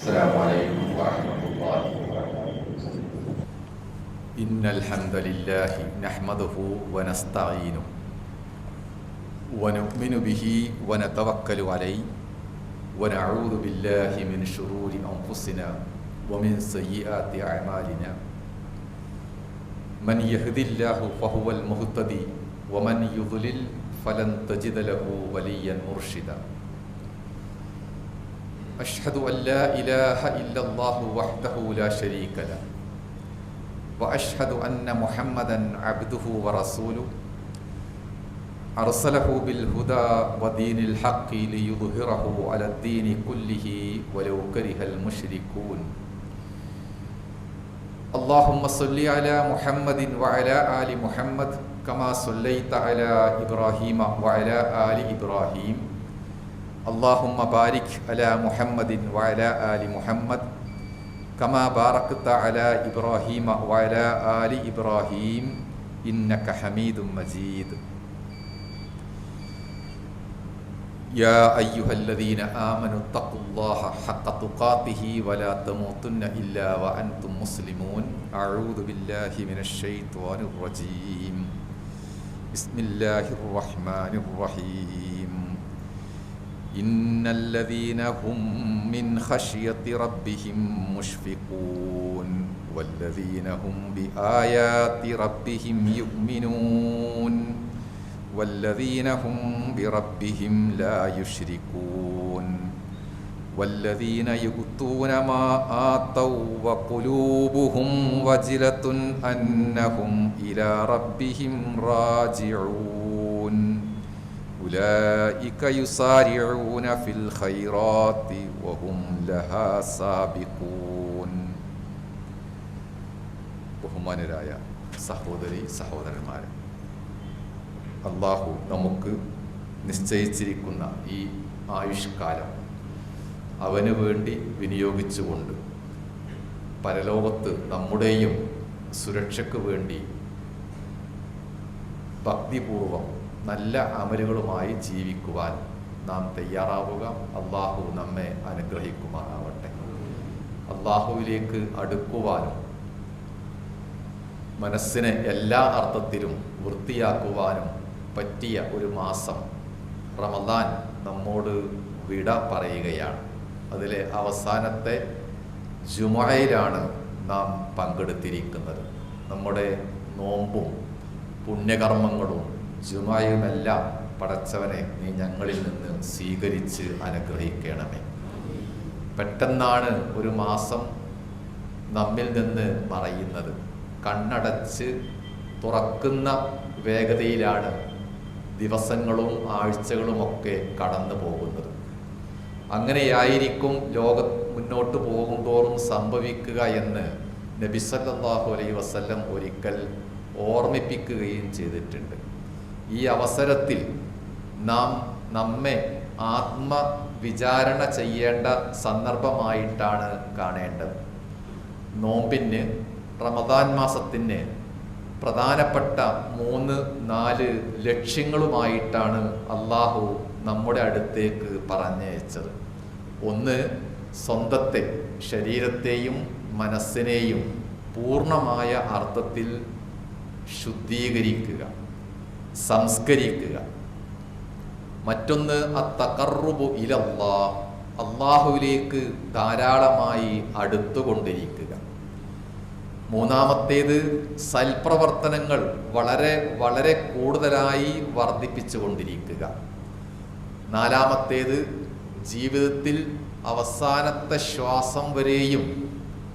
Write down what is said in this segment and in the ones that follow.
السلام عليكم ورحمة الله وبركاته. إن الحمد لله نحمده ونستعينه ونؤمن به ونتوكل عليه ونعوذ بالله من شرور أنفسنا ومن سيئات أعمالنا. من يهد الله فهو المهتدي ومن يضلل فلن تجد له وليا مرشدا. أشهد أن لا إله إلا الله وحده لا شريك له وأشهد أن محمدا عبده ورسوله أرسله بالهدى ودين الحق ليظهره على الدين كله ولو كره المشركون. اللهم صل على محمد وعلى آل محمد كما صليت على إبراهيم وعلى آل إبراهيم. اللهم بارك على محمد وعلى آل محمد كما باركت على إبراهيم وعلى آل إبراهيم إنك حميد مجيد. يا أيها الذين آمنوا اتقوا الله حق تقاته ولا تموتن إلا وأنتم مسلمون. أعوذ بالله من الشيطان الرجيم. بسم الله الرحمن الرحيم. إن الذين هم من خشية ربهم مشفقون والذين هم بآيات ربهم يؤمنون والذين هم بربهم لا يشركون والذين يؤتون ما آتوا وقلوبهم وجلة أنهم إلى ربهم راجعون. أولئك يسارعون في الخيرات وهم لها سابقون. ബഹുമാനരായ സഹോദരി സഹോദരന്മാരെ, അള്ളാഹു നമുക്ക് നിശ്ചയിച്ചിരിക്കുന്ന ഈ ആയുഷ്കാലം അവന് വേണ്ടി വിനിയോഗിച്ചുകൊണ്ട് പരലോകത്ത് നമ്മുടെയും സുരക്ഷയ്ക്ക് വേണ്ടി ഭക്തിപൂർവം നല്ല അമലുകളുമായി ജീവിക്കുവാൻ നാം തയ്യാറാവുക. അള്ളാഹു നമ്മെ അനുഗ്രഹിക്കുമാറാവട്ടെ. അള്ളാഹുവിലേക്ക് അടുക്കുവാനും മനസ്സിനെ എല്ലാ അർത്ഥത്തിലും വൃത്തിയാക്കുവാനും പറ്റിയ ഒരു മാസം റമദാൻ നമ്മോട് വിട പറയുകയാണ്. അതിലെ അവസാനത്തെ ജുമുഅയിലാണ് നാം പങ്കെടുത്തിരിക്കുന്നത്. നമ്മുടെ നോമ്പും പുണ്യകർമ്മങ്ങളും ജുമുഅയുമെല്ലാം പടച്ചവനെ നീ ഞങ്ങളിൽ നിന്ന് സ്വീകരിച്ച് അനുഗ്രഹിക്കണമേ. പെട്ടെന്നാണ് ഒരു മാസം നമ്മിൽ നിന്ന് മറയുന്നത്. കണ്ണടച്ച് തുറക്കുന്ന വേഗതയിലാണ് ദിവസങ്ങളും ആഴ്ചകളുമൊക്കെ കടന്നു പോകുന്നത്. അങ്ങനെയായിരിക്കും ലോകം മുന്നോട്ട് പോകുന്തോറും സംഭവിക്കുക എന്ന് നബി സല്ലല്ലാഹു അലൈഹി വസല്ലം ഒരിക്കൽ ഓർമ്മിപ്പിക്കുകയും ചെയ്തിട്ടുണ്ട്. ഈ അവസരത്തിൽ നാം നമ്മെ ആത്മവിചാരണ ചെയ്യേണ്ട സന്ദർഭമായിട്ടാണ് കാണേണ്ടത്. നോമ്പിന് റമദാൻ മാസത്തിന് പ്രധാനപ്പെട്ട 3-4 ലക്ഷ്യങ്ങളുമായിട്ടാണ് അള്ളാഹു നമ്മുടെ അടുത്തേക്ക് പറഞ്ഞയച്ചത്. ഒന്ന്, സ്വന്തത്തെ ശരീരത്തെയും മനസ്സിനെയും പൂർണ്ണമായ അർത്ഥത്തിൽ ശുദ്ധീകരിക്കുക, സംസ്കരിക്കുക. മറ്റൊന്ന് അത്തഖർറുബു ഇലല്ലാഹ്, അള്ളാഹുവിലേക്ക് ധാരാളമായി അടുത്തുകൊണ്ടിരിക്കുക. മൂന്നാമത്തേത് സൽപ്രവർത്തനങ്ങൾ വളരെ വളരെ കൂടുതലായി വർദ്ധിപ്പിച്ചുകൊണ്ടിരിക്കുക. നാലാമത്തേത് ജീവിതത്തിൽ അവസാനത്തെ ശ്വാസം വരെയും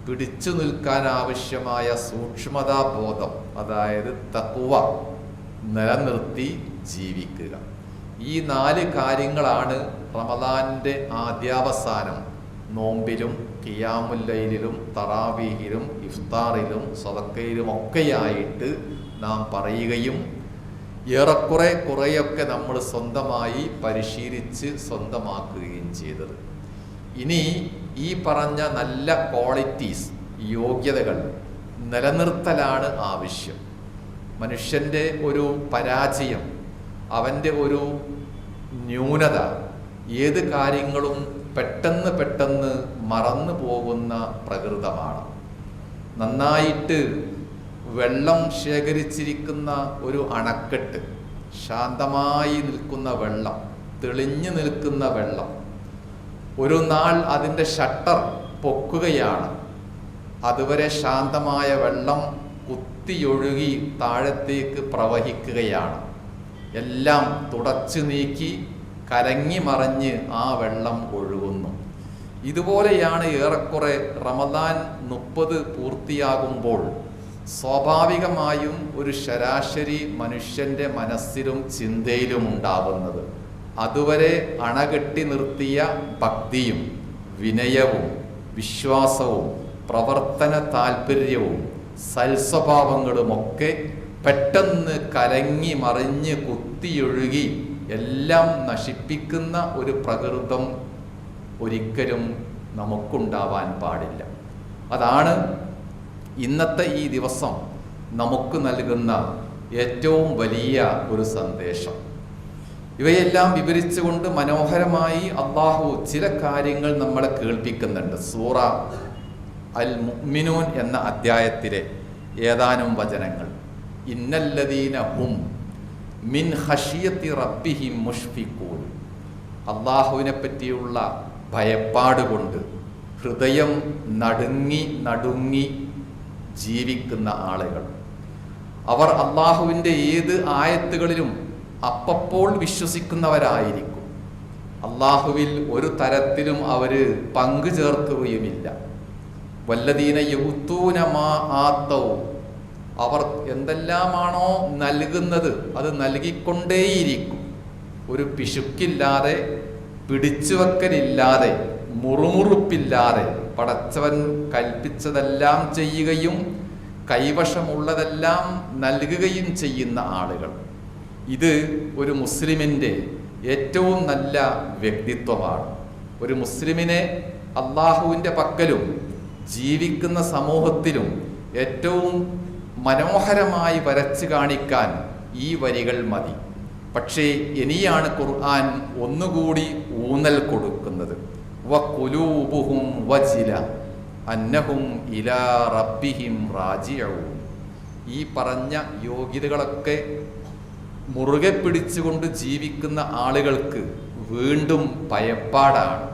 പിടിച്ചു നിൽക്കാൻ ആവശ്യമായ സൂക്ഷ്മതാബോധം, അതായത് തഖ്വ നിലനിർത്തി ജീവിക്കുക. ഈ 4 കാര്യങ്ങളാണ് റമദാനിൻ്റെ ആദ്യാവസാനം നോമ്പിലും ഖിയാമുൽ ലൈലിലും തറാവീഹിലും ഇഫ്താറിലും സദഖയിലും ഒക്കെയായിട്ട് നാം പറയുകയും കുറേയൊക്കെ നമ്മൾ സ്വന്തമായി പരിശീലിച്ച് സ്വന്തമാക്കുകയും ചെയ്തത്. ഇനി ഈ പറഞ്ഞ നല്ല ക്വാളിറ്റീസ്, യോഗ്യതകൾ നിലനിർത്തലാണ് ആവശ്യം. മനുഷ്യൻ്റെ ഒരു പരാജയം, അവൻ്റെ ഒരു ന്യൂനത, ഏത് കാര്യങ്ങളും പെട്ടെന്ന് മറന്നു പോകുന്ന പ്രകൃതമാണ്. നന്നായിട്ട് വെള്ളം ശേഖരിച്ചിരിക്കുന്ന ഒരു അണക്കെട്ട്, ശാന്തമായി നിൽക്കുന്ന വെള്ളം, തെളിഞ്ഞു നിൽക്കുന്ന വെള്ളം, ഒരു നാൾ അതിൻ്റെ ഷട്ടർ പൊക്കുകയാണ്. അതുവരെ ശാന്തമായ വെള്ളം കുത്തിയൊഴുകി താഴത്തേക്ക് പ്രവഹിക്കുകയാണ്. എല്ലാം തുടച്ചു നീക്കി കലങ്ങി മറിഞ്ഞ് ആ വെള്ളം ഒഴുകുന്നു. ഇതുപോലെയാണ് ഏറെക്കുറെ റമദാൻ 30 പൂർത്തിയാകുമ്പോൾ സ്വാഭാവികമായും ഒരു ശരാശരി മനുഷ്യൻ്റെ മനസ്സിലും ചിന്തയിലും ഉണ്ടാവുന്നത്. അതുവരെ അണകെട്ടി നിർത്തിയ ഭക്തിയും വിനയവും വിശ്വാസവും പ്രവർത്തന താല്പര്യവും സൽസ്വഭാവങ്ങളുമൊക്കെ പെട്ടെന്ന് കലങ്ങി മറിഞ്ഞ് കുത്തിയൊഴുകി എല്ലാം നശിപ്പിക്കുന്ന ഒരു പ്രകൃതം ഒരിക്കലും നമുക്കുണ്ടാവാൻ പാടില്ല. അതാണ് ഇന്നത്തെ ഈ ദിവസം നമുക്ക് നൽകുന്ന ഏറ്റവും വലിയ ഒരു സന്ദേശം. ഇവയെല്ലാം വിവരിച്ചുകൊണ്ട് മനോഹരമായി അള്ളാഹു ചില കാര്യങ്ങൾ നമ്മളെ കേൾപ്പിക്കുന്നുണ്ട്. സൂറ അൽ മുഅ്മിനൂൻ എന്ന അധ്യായത്തിലെ ഏതാനും വചനങ്ങൾ. ഇന്നല്ലദീന ഹും മിൻ ഖശിയത്തി റബ്ബിഹിം മുഷ്ഫിഖൂൻ. അള്ളാഹുവിനെ പറ്റിയുള്ള ഭയപ്പാട് കൊണ്ട് ഹൃദയം നടുങ്ങി ജീവിക്കുന്ന ആളുകൾ. അവർ അള്ളാഹുവിൻ്റെ ഏത് ആയത്തുകളിലും അപ്പപ്പോൾ വിശ്വസിക്കുന്നവരായിരിക്കും. അള്ളാഹുവിൽ ഒരു തരത്തിലും അവർ പങ്കു ചേർക്കുകയുമില്ല. വല്ലദീന യുഅ്തൂന മാ ആതൗ. അവർ എന്തെല്ലാമാണോ നൽകുന്നത് അത് നൽകിക്കൊണ്ടേയിരിക്കും. ഒരു പിശുക്കില്ലാതെ, പിടിച്ചുവെക്കലില്ലാതെ, മുറുമുറുപ്പില്ലാതെ പടച്ചവൻ കൽപ്പിച്ചതെല്ലാം ചെയ്യുകയും കൈവശമുള്ളതെല്ലാം നൽകുകയും ചെയ്യുന്ന ആളുകൾ. ഇത് ഒരു മുസ്ലിമിൻ്റെ ഏറ്റവും നല്ല വ്യക്തിത്വമാണ്. ഒരു മുസ്ലിമിനെ അള്ളാഹുവിൻ്റെ പക്കലും ജീവിക്കുന്ന സമൂഹത്തിലും ഏറ്റവും മനോഹരമായി വരച്ചു കാണിക്കാൻ ഈ വരികൾ മതി. പക്ഷേ ഇനിയാണ് ഖുർആൻ ഒന്നുകൂടി ഊന്നൽ കൊടുക്കുന്നത്. വഖുലൂബുഹും വജില അന്നഹും ഇലാ റബ്ബിഹിം റാജിഊൻ. ഈ പറഞ്ഞ യോഗ്യതകളൊക്കെ മുറുകെ പിടിച്ചുകൊണ്ട് ജീവിക്കുന്ന ആളുകൾക്ക് വീണ്ടും ഭയപ്പാടാണ്,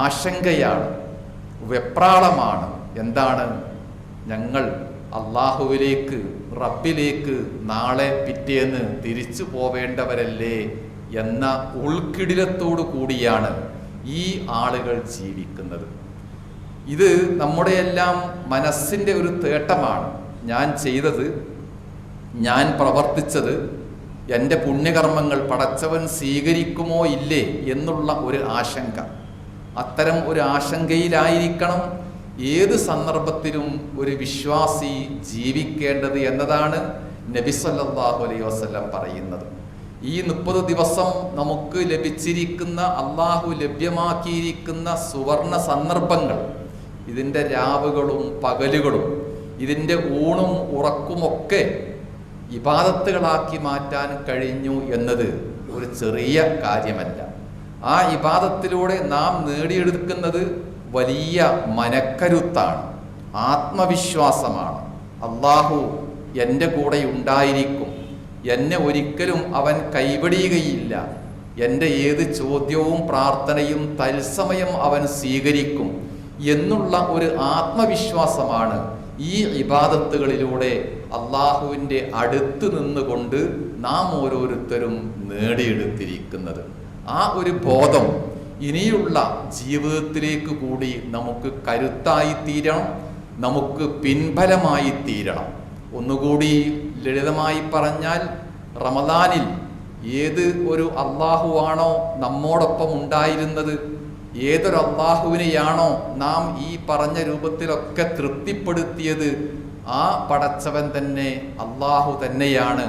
ആശങ്കയാണ്, വെപ്രാളമാണ്. എന്താണ്? ഞങ്ങൾ അള്ളാഹുവിലേക്ക്, റബ്ബിലേക്ക് നാളെ പിറ്റേന്ന് തിരിച്ചു പോവേണ്ടവരല്ലേ എന്ന ഉൾക്കിടിലത്തോടു കൂടിയാണ് ഈ ആളുകൾ ജീവിക്കുന്നത്. ഇത് നമ്മുടെയെല്ലാം മനസ്സിൻ്റെ ഒരു തേട്ടമാണ്. ഞാൻ ചെയ്തത്, ഞാൻ പ്രവർത്തിച്ചത്, എൻ്റെ പുണ്യകർമ്മങ്ങൾ പടച്ചവൻ സ്വീകരിക്കുമോ ഇല്ലേ എന്നുള്ള ഒരു ആശങ്ക. അത്തരം ഒരു ആശങ്കയിലായിരിക്കണം ഏത് സന്ദർഭത്തിലും ഒരു വിശ്വാസി ജീവിക്കേണ്ടത് എന്നതാണ് നബി സല്ലല്ലാഹു അലൈഹി വസല്ലം പറയുന്നത്. ഈ 30 ദിവസം നമുക്ക് ലഭിച്ചിരിക്കുന്ന, അള്ളാഹു ലഭ്യമാക്കിയിരിക്കുന്ന സുവർണ സന്ദർഭങ്ങൾ, ഇതിൻ്റെ രാവുകളും പകലുകളും, ഇതിൻ്റെ ഊണും ഉറക്കുമൊക്കെ ഇബാദത്തുകളാക്കി മാറ്റാൻ കഴിഞ്ഞു എന്നത് ഒരു ചെറിയ കാര്യമല്ല. ആ ഇബാദത്തിലൂടെ നാം നേടിയെടുക്കുന്നത് വലിയ മനക്കരുത്താണ്, ആത്മവിശ്വാസമാണ്. അള്ളാഹു എൻ്റെ കൂടെ ഉണ്ടായിരിക്കും, എന്നെ ഒരിക്കലും അവൻ കൈവടിയുകയില്ല, എൻ്റെ ഏത് ചോദ്യവും പ്രാർത്ഥനയും തത്സമയം അവൻ സ്വീകരിക്കും എന്നുള്ള ഒരു ആത്മവിശ്വാസമാണ് ഈ ഇബാദത്തുകളിലൂടെ അള്ളാഹുവിൻ്റെ അടുത്ത് നിന്നുകൊണ്ട് നാം ഓരോരുത്തരും നേടിയെടുത്തിരിക്കുന്നത്. ആ ഒരു ബോധം ഇനിയുള്ള ജീവിതത്തിലേക്ക് കൂടി നമുക്ക് കരുത്തായി തീരണം, നമുക്ക് പിൻബലമായി തീരണം. ഒന്നുകൂടി ലളിതമായി പറഞ്ഞാൽ, റമദാനിൽ ഏത് ഒരു അള്ളാഹുവാണോ നമ്മോടൊപ്പം ഉണ്ടായിരുന്നത്, ഏതൊരു അള്ളാഹുവിനെയാണോ നാം ഈ പറഞ്ഞ രൂപത്തിലൊക്കെ തൃപ്തിപ്പെടുത്തിയത്, ആ പടച്ചവൻ തന്നെ, അള്ളാഹു തന്നെയാണ്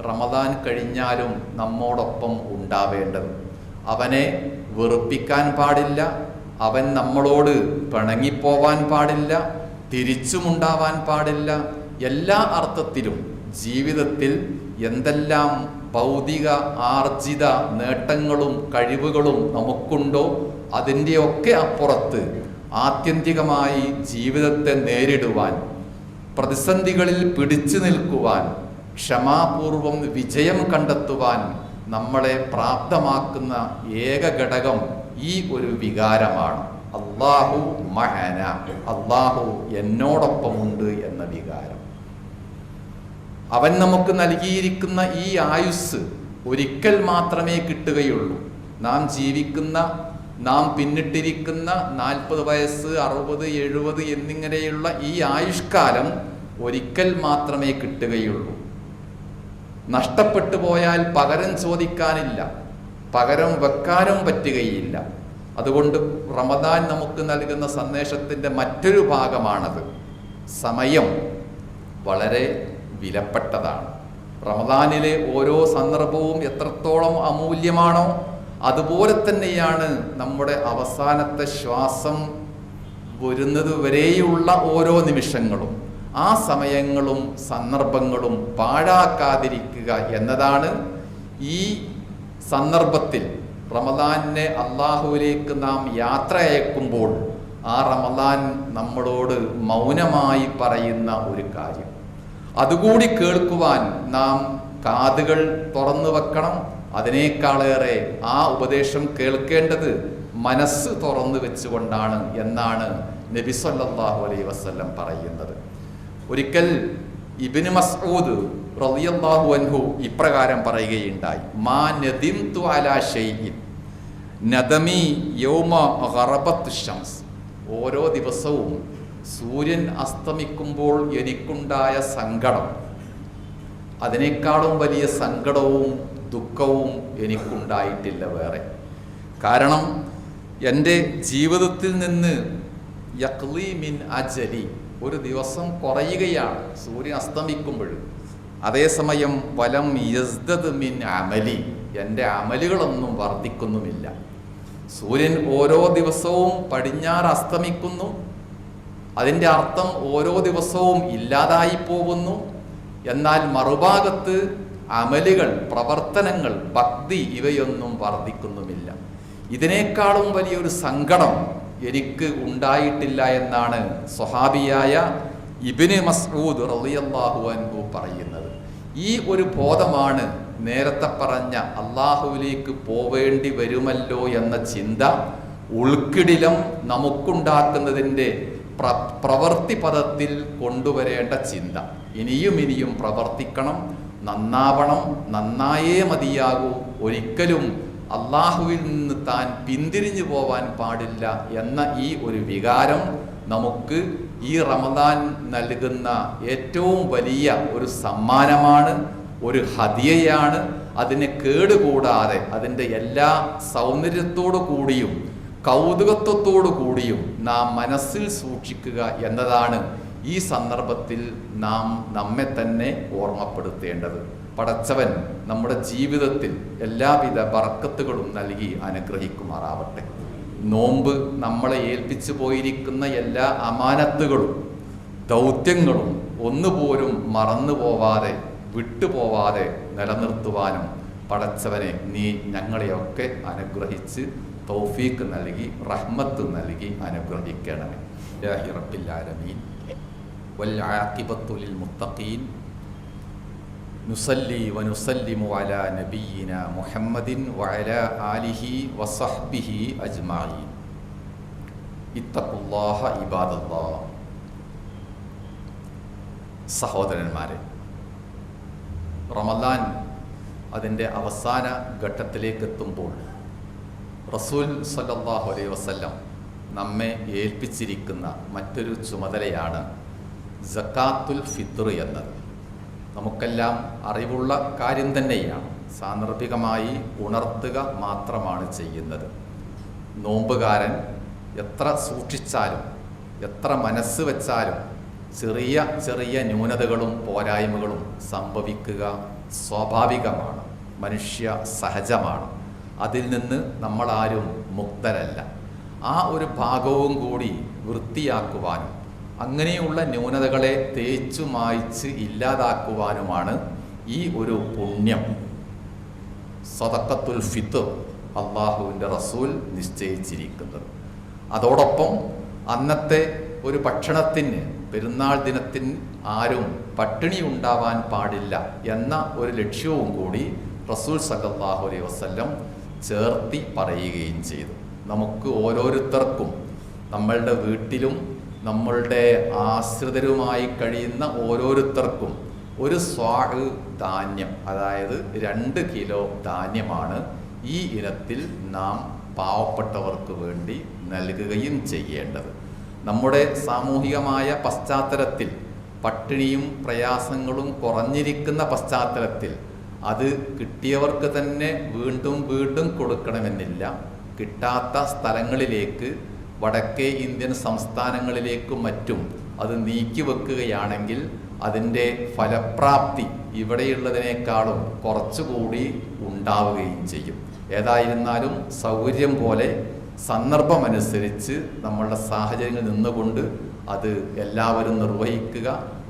റമദാൻ കഴിഞ്ഞാലും നമ്മോടൊപ്പം ഉണ്ടാവേണ്ടത്. അവനെ വെറുപ്പിക്കാൻ പാടില്ല, അവൻ നമ്മളോട് പിണങ്ങിപ്പോവാൻ പാടില്ല, തിരിച്ചുമുണ്ടാവാൻ പാടില്ല. എല്ലാ അർത്ഥത്തിലും ജീവിതത്തിൽ എന്തെല്ലാം ഭൗതിക ആർജിത നേട്ടങ്ങളും കഴിവുകളും നമുക്കുണ്ടോ അതിൻ്റെയൊക്കെ അപ്പുറത്ത് ആത്യന്തികമായി ജീവിതത്തെ നേരിടുവാൻ, പ്രതിസന്ധികളിൽ പിടിച്ചു നിൽക്കുവാൻ, ക്ഷമാപൂർവം വിജയം കണ്ടെത്തുവാൻ നമ്മളെ പ്രാപ്തമാക്കുന്ന ഏക ഘടകം ഈ ഒരു വികാരമാണ്. അല്ലാഹു മഅന, അല്ലാഹു എന്നോടൊപ്പമുണ്ട് എന്ന വികാരം. അവൻ നമുക്ക് നൽകിയിരിക്കുന്ന ഈ ആയുസ് ഒരിക്കൽ മാത്രമേ കിട്ടുകയുള്ളൂ. നാം ജീവിക്കുന്ന, നാം പിന്നിട്ടിരിക്കുന്ന 40 വയസ്സ്, 60, 70 എന്നിങ്ങനെയുള്ള ഈ ആയുഷ്കാലം ഒരിക്കൽ മാത്രമേ കിട്ടുകയുള്ളൂ. നഷ്ടപ്പെട്ടു പോയാൽ പകരം ചോദിക്കാനില്ല, പകരം വെക്കാനും പറ്റുകയില്ല. അതുകൊണ്ട് റമദാൻ നമുക്ക് നൽകുന്ന സന്ദേശത്തിൻ്റെ മറ്റൊരു ഭാഗമാണത്. സമയം വളരെ വിലപ്പെട്ടതാണ്. റമദാനിലെ ഓരോ സന്ദർഭവും എത്രത്തോളം അമൂല്യമാണോ അതുപോലെ തന്നെയാണ് നമ്മുടെ അവസാനത്തെ ശ്വാസം വരുന്നത് വരെയുള്ള ഓരോ നിമിഷങ്ങളും. ആ സമയങ്ങളും സന്ദർഭങ്ങളും പാഴാക്കാതിരിക്കുക എന്നതാണ് ഈ സന്ദർഭത്തിൽ റമദാനിനെ അള്ളാഹുവിലേക്ക് നാം യാത്ര അയക്കുമ്പോൾ ആ റമദാൻ നമ്മളോട് മൗനമായി പറയുന്ന ഒരു കാര്യം. അതുകൂടി കേൾക്കുവാൻ നാം കാതുകൾ തുറന്നു വെക്കണം. അതിനേക്കാളേറെ ആ ഉപദേശം കേൾക്കേണ്ടത് മനസ്സ് തുറന്നു വെച്ചുകൊണ്ടാണ് എന്നാണ് നബി സല്ലല്ലാഹു അലൈഹി വസല്ലം പറയുന്നത്. ഒരിക്കൽ ഇബ്നു മസ്ഊദ് റളിയല്ലാഹു അൻഹു ഇപ്രകാരം പറയുകയുണ്ടായി: മാ നദിംതു അലാ ഷൈഇൻ നദമി യൗമ ഗറബത്ത് ശംസ്. ഓരോ ദിവസവും സൂര്യൻ അസ്തമിക്കുമ്പോൾ എനിക്കുണ്ടായ സങ്കടം, അതിനേക്കാളും വലിയ സങ്കടവും ദുഃഖവും എനിക്കുണ്ടായിട്ടില്ല വേറെ. കാരണം എൻ്റെ ജീവിതത്തിൽ നിന്ന് യഖ്ലി മിൻ അജലി, ഒരു ദിവസം കുറയുകയാണ് സൂര്യൻ അസ്തമിക്കുമ്പോൾ. അതേസമയം വലം യസ്ദദ് മിൻ അമലി, എൻ്റെ അമലുകളൊന്നും വർദ്ധിക്കുന്നുമില്ല. സൂര്യൻ ഓരോ ദിവസവും പടിഞ്ഞാറ് അസ്തമിക്കുന്നു, അതിൻ്റെ അർത്ഥം ഓരോ ദിവസവും ഇല്ലാതായി പോകുന്നു. എന്നാൽ മറുഭാഗത്ത് അമലുകൾ, പ്രവർത്തനങ്ങൾ, ഭക്തി ഇവയൊന്നും വർദ്ധിക്കുന്നുമില്ല. ഇതിനേക്കാളും വലിയൊരു സങ്കടം എനിക്ക് ഉണ്ടായിട്ടില്ല എന്നാണ് സ്വഹാബിയായ ഇബ്നു മസ്ഊദ് റളിയല്ലാഹു അൻഹു പറയുന്നത്. ഈ ഒരു ബോധമാണ് നേരത്തെ പറഞ്ഞ അള്ളാഹുവിലേക്ക് പോവേണ്ടി വരുമല്ലോ എന്ന ചിന്ത ഉൾക്കിടിലം നമുക്കുണ്ടാക്കുന്നതിൻ്റെ പ്രവൃത്തി പദത്തിൽ കൊണ്ടുവരേണ്ട ചിന്ത. ഇനിയും പ്രവർത്തിക്കണം, നന്നാവണം, നന്നായേ മതിയാകൂ, ഒരിക്കലും അള്ളാഹുവിൽ നിന്ന് താൻ പിന്തിരിഞ്ഞു പോവാൻ പാടില്ല എന്ന ഈ ഒരു വികാരം നമുക്ക് ഈ റമദാൻ നൽകുന്ന ഏറ്റവും വലിയ ഒരു സമ്മാനമാണ്, ഒരു ഹദിയയാണ്. അതിനെ കേടുകൂടാതെ അതിൻ്റെ എല്ലാ സൗന്ദര്യത്തോടു കൂടിയും കൗതുകത്വത്തോടു കൂടിയും നാം മനസ്സിൽ സൂക്ഷിക്കുക എന്നതാണ് ഈ സന്ദർഭത്തിൽ നാം നമ്മെ തന്നെ ഓർമ്മപ്പെടുത്തേണ്ടത്. പടച്ചവൻ നമ്മുടെ ജീവിതത്തിൽ എല്ലാവിധ ബർക്കത്തുകളും നൽകി അനുഗ്രഹിക്കുമാറാവട്ടെ. നോമ്പ് നമ്മളെ ഏൽപ്പിച്ചു പോയിരിക്കുന്ന എല്ലാ അമാനത്തുകളും ദൗത്യങ്ങളും ഒന്നുപോലും മറന്നു പോവാതെ, വിട്ടുപോവാതെ നിലനിർത്തുവാനും പടച്ചവനെ നീ ഞങ്ങളെയൊക്കെ അനുഗ്രഹിച്ച് തൗഫീഖ് നൽകി റഹ്മത്ത് നൽകി അനുഗ്രഹിക്കണമേ. ഇലാഹി റബ്ബിൽ ആലമീൻ വൽ ആഖിബത്തു ലിൽ മുത്തഖീൻ. നുസല്ലി വനുസല്ലിമു അലാ നബിയിനാ മുഹമ്മദിൻ വഅലാ ആലിഹി വസഹ്ബിഹി അജ്മഈൻ. ഇത്തഖുല്ലാഹ ഇബാദല്ലാഹ്. സഹോദരന്മാരെ, റമദാൻ അതിൻ്റെ അവസാന ഘട്ടത്തിലേക്ക് എത്തുമ്പോൾ റസൂൽ സല്ലല്ലാഹു അലൈഹി വസല്ലം നമ്മെ ഏൽപ്പിച്ചിരിക്കുന്ന മറ്റൊരു ചുമതലയാണ് സക്കാത്തുൽ ഫിത്ർ എന്നത്. നമുക്കെല്ലാം അറിവുള്ള കാര്യം തന്നെയാണ്, സാന്ദർഭികമായി ഉണർത്തുക മാത്രമാണ് ചെയ്യുന്നത്. നോമ്പുകാരൻ എത്ര സൂക്ഷിച്ചാലും എത്ര മനസ്സ് വെച്ചാലും ചെറിയ ചെറിയ ന്യൂനതകളും പോരായ്മകളും സംഭവിക്കുക സ്വാഭാവികമാണ്, മനുഷ്യ സഹജമാണ്. അതിൽ നിന്ന് നമ്മളാരും മുക്തരല്ല. ആ ഒരു ഭാഗവും കൂടി വൃത്തിയാക്കുവാനും അങ്ങനെയുള്ള ന്യൂനതകളെ തേച്ചു മായ്ച്ച് ഇല്ലാതാക്കുവാനുമാണ് ഈ ഒരു പുണ്യം സദഖത്തുൽ ഫിത്ർ അള്ളാഹുവിൻ്റെ റസൂൽ നിശ്ചയിച്ചിരിക്കുന്നത്. അതോടൊപ്പം അന്നത്തെ ഒരു ഭക്ഷണത്തിന്, പെരുന്നാൾ ദിനത്തിന് ആരും പട്ടിണി ഉണ്ടാവാൻ പാടില്ല എന്ന ഒരു ലക്ഷ്യവും കൂടി റസൂൽ സല്ലല്ലാഹു അലൈഹി വസല്ലം ചേർത്തി പറയുകയും ചെയ്തു. നമുക്ക് ഓരോരുത്തർക്കും നമ്മളുടെ വീട്ടിലും നമ്മളുടെ ആശ്രിതരുമായി കഴിയുന്ന ഓരോരുത്തർക്കും ഒരു സ്വാഹ് ധാന്യം, അതായത് 2 കിലോ ധാന്യമാണ് ഈ ഇനത്തിൽ നാം പാവപ്പെട്ടവർക്ക് വേണ്ടി നൽകുകയും ചെയ്യേണ്ടത്. നമ്മുടെ സാമൂഹികമായ പശ്ചാത്തലത്തിൽ പട്ടിണിയും പ്രയാസങ്ങളും കുറഞ്ഞിരിക്കുന്ന പശ്ചാത്തലത്തിൽ അത് കിട്ടിയവർക്ക് തന്നെ വീണ്ടും വീണ്ടും കൊടുക്കണമെന്നില്ല. കിട്ടാത്ത സ്ഥലങ്ങളിലേക്ക്, വടക്കേ ഇന്ത്യൻ സംസ്ഥാനങ്ങളിലേക്കും മറ്റും അത് നീക്കിവെക്കുകയാണെങ്കിൽ അതിൻ്റെ ഫലപ്രാപ്തി ഇവിടെയുള്ളതിനേക്കാളും കുറച്ചുകൂടി ഉണ്ടാവുകയും ചെയ്യും. ഏതായിരുന്നാലും സൗകര്യം പോലെ സന്ദർഭമനുസരിച്ച് നമ്മളുടെ സാഹചര്യങ്ങളിൽ നിന്നുകൊണ്ട് അത് എല്ലാവരും നിർവഹിക്കുക.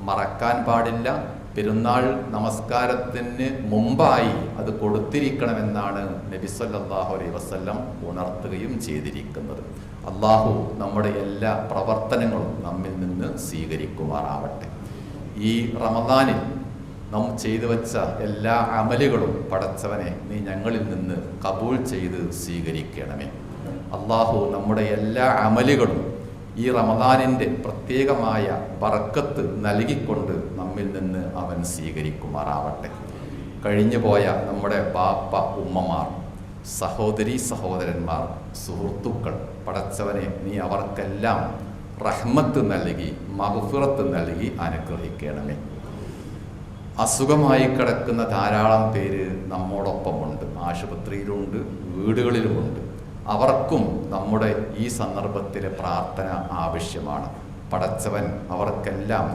മറക്കാൻ പാടില്ല. പെരുന്നാൾ നമസ്കാരത്തിന് മുമ്പായി അത് കൊടുത്തിരിക്കണമെന്നാണ് നബി സല്ലല്ലാഹു അലൈഹി വസല്ലം ഉണർത്തുകയും ചെയ്തിരിക്കുന്നത്. അള്ളാഹു നമ്മുടെ എല്ലാ പ്രവർത്തനങ്ങളും നമ്മിൽ നിന്ന് സ്വീകരിക്കുമാറാവട്ടെ. ഈ റമദാനിൽ നാം ചെയ്തു വച്ച എല്ലാ അമലുകളും പടച്ചവനെ നീ ഞങ്ങളിൽ നിന്ന് കബൂൽ ചെയ്ത് സ്വീകരിക്കണമേ. അള്ളാഹു നമ്മുടെ എല്ലാ അമലുകളും ഈ റമദാനിൻ്റെ പ്രത്യേകമായ ബർക്കത്ത് നൽകിക്കൊണ്ട് നമ്മിൽ നിന്ന് അവൻ സ്വീകരിക്കുമാറാവട്ടെ. കഴിഞ്ഞുപോയ നമ്മുടെ ബാപ്പ ഉമ്മമാർ, സഹോദരീ സഹോദരന്മാർ, സുഹൃത്തുക്കൾ, പടച്ചവനെ നീ അവർക്കെല്ലാം റഹ്മത്ത് നൽകി മഗ്ഫിറത്ത് നൽകി അനുഗ്രഹിക്കണമേ. അസുഖമായി കിടക്കുന്ന ധാരാളം പേര് നമ്മോടൊപ്പമുണ്ട്. ആശുപത്രിയിലുണ്ട്, വീടുകളിലുമുണ്ട്. അവർക്കും നമ്മുടെ ഈ സന്ദർഭത്തിലെ പ്രാർത്ഥന ആവശ്യമാണ്. പടച്ചവൻ അവർക്കെല്ലാം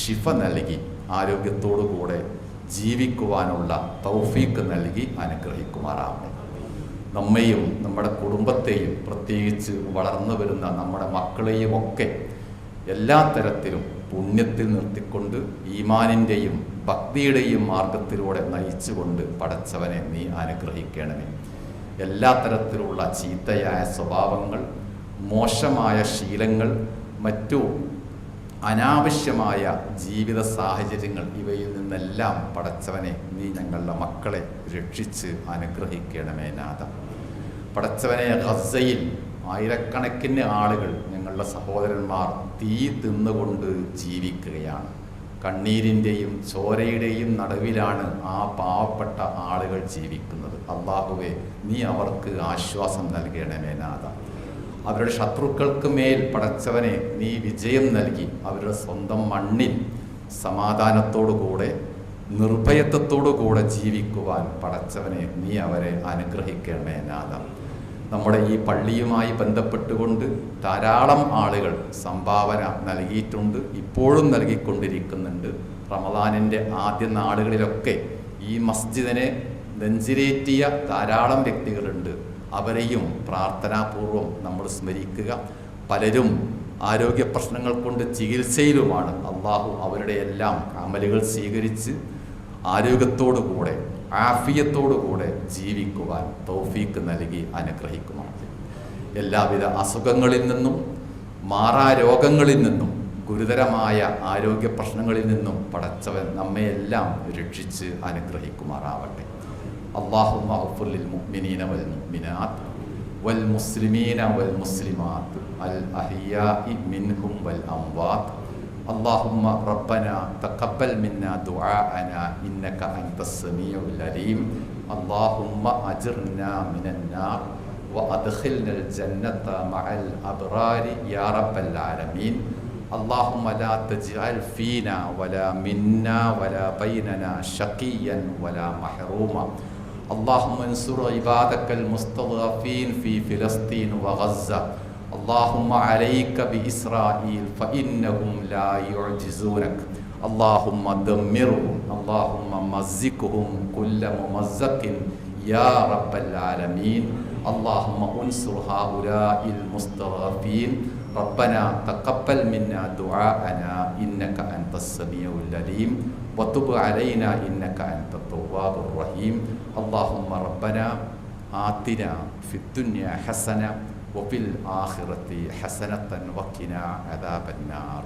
ശിഫ നൽകി ആരോഗ്യത്തോടുകൂടെ ജീവിക്കുവാനുള്ള തൗഫീക്ക് നൽകി അനുഗ്രഹിക്കുമാറാവണം. നമ്മെയും നമ്മുടെ കുടുംബത്തെയും പ്രത്യേകിച്ച് വളർന്നു വരുന്ന നമ്മുടെ മക്കളെയും ഒക്കെ എല്ലാ തരത്തിലും പുണ്യത്തിൽ നിർത്തിക്കൊണ്ട് ഈമാനിൻ്റെയും ഭക്തിയുടെയും മാർഗത്തിലൂടെ നയിച്ചുകൊണ്ട് പടച്ചവനെ നീ അനുഗ്രഹിക്കണമേ. എല്ലാ തരത്തിലുള്ള ചീത്തയായ സ്വഭാവങ്ങൾ, മോശമായ ശീലങ്ങൾ, മറ്റു അനാവശ്യമായ ജീവിത സാഹചര്യങ്ങൾ, ഇവയിൽ നിന്നെല്ലാം പടച്ചവനെ നീ ഞങ്ങളുടെ മക്കളെ രക്ഷിച്ച് അനുഗ്രഹിക്കണമേ നാഥ. പടച്ചവനെ, ഗസയിൽ ആയിരക്കണക്കിന് ആളുകൾ, ഞങ്ങളുടെ സഹോദരന്മാർ തീ തിന്നുകൊണ്ട് ജീവിക്കുകയാണ്. കണ്ണീരിൻ്റെയും ചോരയുടെയും നടുവിലാണ് ആ പാവപ്പെട്ട ആളുകൾ ജീവിക്കുന്നത്. അല്ലാഹുവേ, നീ അവർക്ക് ആശ്വാസം നൽകണമേ നാഥ. അവരുടെ ശത്രുക്കൾക്ക് മേൽ പടച്ചവനെ നീ വിജയം നൽകി അവരുടെ സ്വന്തം മണ്ണിൽ സമാധാനത്തോടുകൂടെ നിർഭയത്വത്തോടുകൂടെ ജീവിക്കുവാൻ പടച്ചവനെ നീ അവരെ അനുഗ്രഹിക്കണമേ നാഥ. നമ്മുടെ ഈ പള്ളിയുമായി ബന്ധപ്പെട്ടുകൊണ്ട് ധാരാളം ആളുകൾ സംഭാവന നൽകിയിട്ടുണ്ട്, ഇപ്പോഴും നൽകിക്കൊണ്ടിരിക്കുന്നുണ്ട്. റമദാനിൻ്റെ ആദ്യ നാളുകളിലൊക്കെ ഈ മസ്ജിദിനെ നെഞ്ചിലേറ്റിയ ധാരാളം വ്യക്തികളുണ്ട്. അവരെയും പ്രാർത്ഥനാപൂർവം നമ്മൾ സ്മരിക്കുക. പലരും ആരോഗ്യ പ്രശ്നങ്ങൾ കൊണ്ട് ചികിത്സയിലുമാണ്. അള്ളാഹു അവരുടെ എല്ലാം അമലുകൾ സ്വീകരിച്ച് ആരോഗ്യത്തോടുകൂടെ ആഫിയത്തോടുകൂടെ ജീവിക്കുവാൻ തൗഫീക്ക് നൽകി അനുഗ്രഹിക്കുമാണ്. എല്ലാവിധ അസുഖങ്ങളിൽ നിന്നും മാറാരോഗങ്ങളിൽ നിന്നും ഗുരുതരമായ ആരോഗ്യ പ്രശ്നങ്ങളിൽ നിന്നും പടച്ചവൻ നമ്മയെല്ലാം രക്ഷിച്ച് അനുഗ്രഹിക്കുമാറാവട്ടെ. അല്ലാഹുമ്മ ഗ്ഫിർ ലിൽ മുഅ്മിനീന വൽ മുഅ്മിനാത്ത് വൽ മുസ്ലിമീന വൽ മുസ്ലിമാത്ത് അൽ അഹ്യാഇ മിൻഹും വൽ അംവാത്ത്. اللهم ربنا تقبل منا دعاءنا إنك أنت السميع العليم. اللهم أجرنا من النار وأدخلنا الجنة مع الأبرار يا رب العالمين. اللهم لا تجعل فينا ولا منا ولا بيننا شقيا ولا محروما. اللهم انصر عبادك المستضعفين في فلسطين وغزة. اللهم عليك بإسرائيل فإنهم لا يعجزونك. اللهم دمرهم. اللهم مزقهم كل ممزق يا رب العالمين. اللهم انصر هؤلاء المستضعفين. ربنا تقبل منا دعاءنا إنك أنت السميع العليم وتب علينا إنك أنت التواب الرحيم. اللهم ربنا ആതിന ഫിദ്ദുനിയ ഹസന വഫിൽ ആഖിറതി ഹസനത്തൻ വഖിനാ അദാബന്നാർ.